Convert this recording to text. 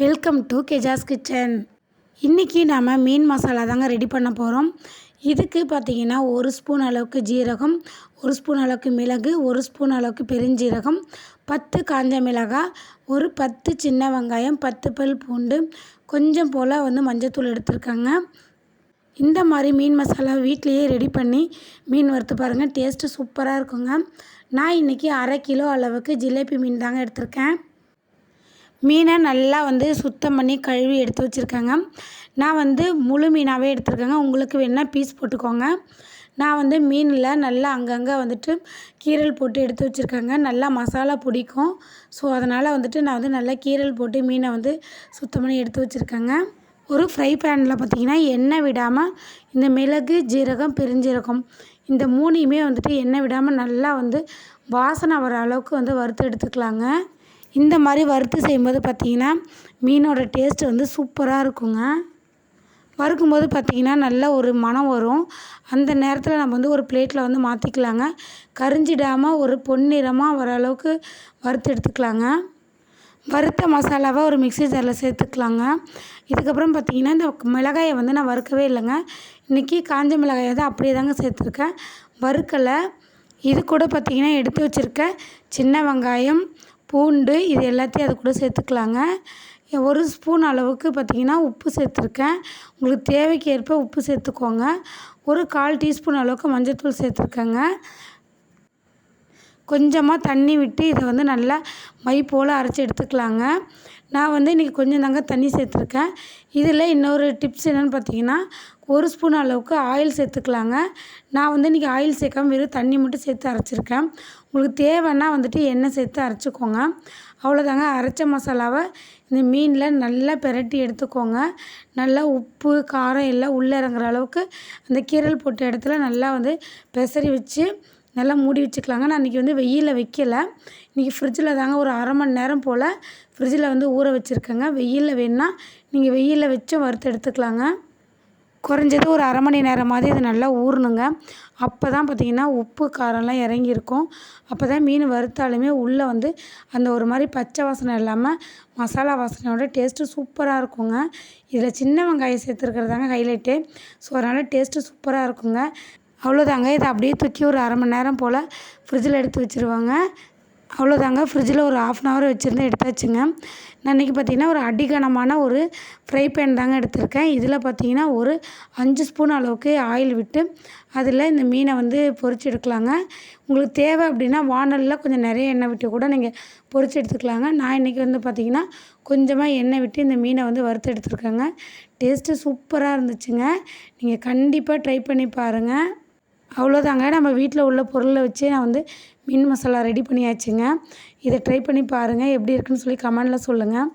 Welcome to கெஜாஸ் kitchen. இன்றைக்கி நம்ம மீன் மசாலா தாங்க ரெடி பண்ண போகிறோம். இதுக்கு பார்த்திங்கன்னா 1 ஸ்பூன் அளவுக்கு ஜீரகம், 1 ஸ்பூன் அளவுக்கு மிளகு, 1 ஸ்பூன் அளவுக்கு பெருஞ்சீரகம், 10 காஞ்ச மிளகாய், ஒரு 10 சின்ன வெங்காயம், 10 பல் பூண்டு, கொஞ்சம் போல் மஞ்சத்தூள் எடுத்துருக்காங்க. இந்த மாதிரி மீன் மசாலா வீட்லேயே ரெடி பண்ணி மீன் வறுத்து பாருங்கள், டேஸ்ட்டு சூப்பராக இருக்குங்க. நான் இன்றைக்கி 1/2 கிலோ அளவுக்கு ஜிலேபி மீன் தாங்க எடுத்திருக்கேன். மீனை நல்லா சுத்தம் பண்ணி கழுவி எடுத்து வச்சுருக்கேங்க. நான் முழு மீனாகவே எடுத்துருக்கேங்க. உங்களுக்கு வேணால் பீஸ் போட்டுக்கோங்க. நான் மீனில் நல்லா அங்கங்கே கீரல் போட்டு எடுத்து வச்சுருக்கேங்க. நல்லா மசாலா பிடிக்கும். ஸோ அதனால் நான் நல்லா கீரல் போட்டு மீனை சுத்தம் பண்ணி எடுத்து வச்சுருக்கேங்க. ஒரு ஃப்ரை பேனில் பார்த்திங்கன்னா எண்ணெய் விடாமல் இந்த மிளகு, ஜீரகம், பெருஞ்சீரகம் இந்த 3யுமே எண்ணெய் விடாமல் நல்லா வாசனை வர அளவுக்கு வறுத்து எடுத்துக்கலாங்க. இந்த மாதிரி வறுத்து செய்யும்போது பார்த்திங்கன்னா மீனோட டேஸ்ட்டு சூப்பராக இருக்குங்க. வறுக்கும்போது பார்த்திங்கன்னா நல்ல ஒரு மணம் வரும். அந்த நேரத்தில் நம்ம ஒரு பிளேட்டில் மாற்றிக்கலாங்க. கரிஞ்சிடாமல் ஒரு பொன்னிறமாக வர அளவுக்கு வறுத்து எடுத்துக்கலாங்க. வறுத்த மசாலாவை ஒரு மிக்ஸி ஜாரில் சேர்த்துக்கலாங்க. இதுக்கப்புறம் பார்த்திங்கன்னா இந்த மிளகாயை நான் வறுக்கவே இல்லைங்க. இன்றைக்கி காஞ்ச மிளகாயை தான் அப்படியே தாங்க சேர்த்துருக்கேன், வறுக்கலை. இது கூட பார்த்திங்கன்னா எடுத்து வச்சுருக்க சின்ன வெங்காயம், பூண்டு இது எல்லாத்தையும் அது கூட சேர்த்துக்கலாங்க. 1 ஸ்பூன் அளவுக்கு பார்த்திங்கன்னா உப்பு சேர்த்துருக்கேன். உங்களுக்கு தேவைக்கு ஏற்ப உப்பு சேர்த்துக்கோங்க. ஒரு 1/4 டீஸ்பூன் அளவுக்கு மஞ்சள்தூள் சேர்த்துருக்கேங்க. கொஞ்சமாக தண்ணி விட்டு இதை நல்லா மை போல் அரைச்சி எடுத்துக்கலாங்க. நான் இன்றைக்கி கொஞ்சம் தாங்க தண்ணி சேர்த்துருக்கேன். இதில் இன்னொரு டிப்ஸ் என்னென்னு பார்த்தீங்கன்னா 1 ஸ்பூன் அளவுக்கு ஆயில் சேர்த்துக்கலாங்க. நான் இன்றைக்கி ஆயில் சேர்க்காம வெறும் தண்ணி மட்டும் சேர்த்து அரைச்சிருக்கேன். உங்களுக்கு தேவைன்னா எண்ணெய் சேர்த்து அரைச்சிக்கோங்க. அவ்வளோதாங்க. அரைச்ச மசாலாவை இந்த மீனில் நல்லா பிரட்டி எடுத்துக்கோங்க. நல்லா உப்பு, காரம் எல்லாம் உள்ளே இறங்குற அளவுக்கு அந்த கீரல் போட்ட இடத்துல நல்லா பெசரி வச்சு நல்லா மூடி வச்சுக்கலாங்க. நான் இன்றைக்கி வெயிலில் வைக்கலை. இன்றைக்கி ஃப்ரிட்ஜில் தாங்க ஒரு 1/2 மணி நேரம் போல் ஃப்ரிட்ஜில் ஊற வச்சுருக்கேங்க. வெயிலில் வேணுன்னா நீங்கள் வெயிலில் வச்சும் வறுத்து எடுத்துக்கலாங்க. குறைஞ்சது ஒரு 1/2 மணி நேரமாவது இது நல்லா ஊறணுங்க. அப்போ தான் பார்த்திங்கன்னா உப்பு, காரம்லாம் இறங்கியிருக்கும். அப்போ தான் மீன் வறுத்தாலுமே உள்ளே அந்த ஒரு மாதிரி பச்சை வாசனை இல்லாமல் மசாலா வாசனையோட டேஸ்ட்டு சூப்பராக இருக்குங்க. இதில் சின்ன வெங்காயம் சேர்த்துருக்கிறதாங்க ஹைலைட்டு. ஸோ அதனால் டேஸ்ட்டு சூப்பராக இருக்குங்க. அவ்வளோதாங்க. இதை அப்படியே தூக்கி ஒரு 1/2 மணி நேரம் போல் ஃப்ரிட்ஜில் எடுத்து வச்சுருவாங்க. அவ்வளோதாங்க. ஃப்ரிட்ஜில் ஒரு 1/2 அன் ஹவர் வச்சுருந்து எடுத்தாச்சுங்க. நான் இன்றைக்கி பார்த்திங்கன்னா ஒரு அடிகனமான ஒரு ஃப்ரை பேன் தாங்க எடுத்திருக்கேன். இதில் பார்த்திங்கன்னா ஒரு 5 ஸ்பூன் அளவுக்கு ஆயில் விட்டு அதில் இந்த மீனை பொரிச்சு எடுக்கலாங்க. உங்களுக்கு தேவை அப்படின்னா வானலில் கொஞ்சம் நிறைய எண்ணெய் விட்டு கூட நீங்கள் பொரிச்சு எடுத்துக்கலாங்க. நான் இன்றைக்கி பார்த்திங்கன்னா கொஞ்சமாக எண்ணெய் விட்டு இந்த மீனை வறுத்து எடுத்துருக்கேங்க. டேஸ்ட்டு சூப்பராக இருந்துச்சுங்க. நீங்கள் கண்டிப்பாக ட்ரை பண்ணி பாருங்கள். அவ்வளோதாங்க. நம்ம வீட்டில் உள்ள பொருளை வச்சு நான் மீன் மசாலா ரெடி பண்ணியாச்சுங்க. இதை ட்ரை பண்ணி பாருங்கள். எப்படி இருக்குன்னு சொல்லி கமெண்டில் சொல்லுங்கள்.